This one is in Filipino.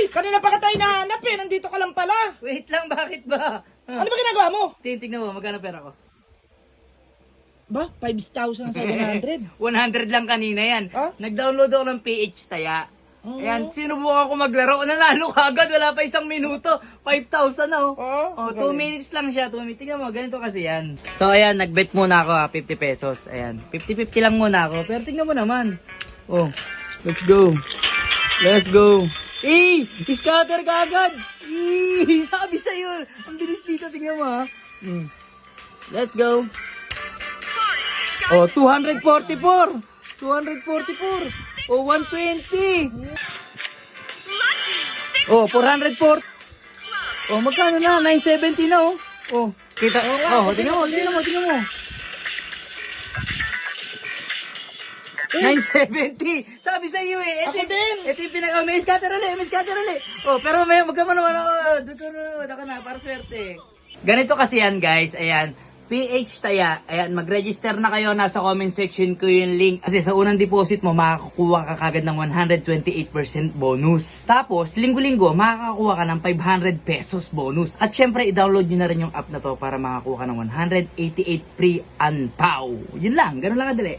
Kanina pa kita hinahanap eh. Nandito ka lang pala. Wait lang, bakit ba? Ano ba ginagawa mo? Tingnan mo, magkano pera ko? Ba? 5,700? 100 lang kanina yan. Ah? Nag-download ako ng PH Taya. Oh. Ayan, sinubukan ko maglaro. Nanalo ka agad, wala pa isang minuto. 5,000 na oh. Oh, 2 minutes lang siya, 2 minutes. Tingnan mo, ganito kasi yan. So ayan, nag-bet muna ako 50 pesos. Ayan, 50-50 lang muna ako. Pero tingnan mo naman. Oh, let's go. Let's go. Scatter ka agad. Sabi sa'yo. Ang bilis dito, tingnan mo ha. Let's go. Oh, 244. 244. Oh, 120. Oh, 404. Oh, magkano na? 970 na oh. Oh, kita. Oh, tingnan mo. 970. Sabi sa iyo eh. Ako din. Ito yung pinaka may scatter ulit. Oh, pero may magkano naman ako. Dito ka na para swerte. Ganito kasi yan, guys. Ayan. PH Taya, ayan, mag-register na kayo, nasa comment section ko yung link. Kasi sa unang deposit mo, makakakuha ka kagad ng 128% bonus. Tapos, linggo-linggo, makakakuha ka ng 500 pesos bonus. At syempre, i-download nyo na rin yung app na to para makakuha ka ng 188 free anpaw. Yun lang, ganun lang kadali.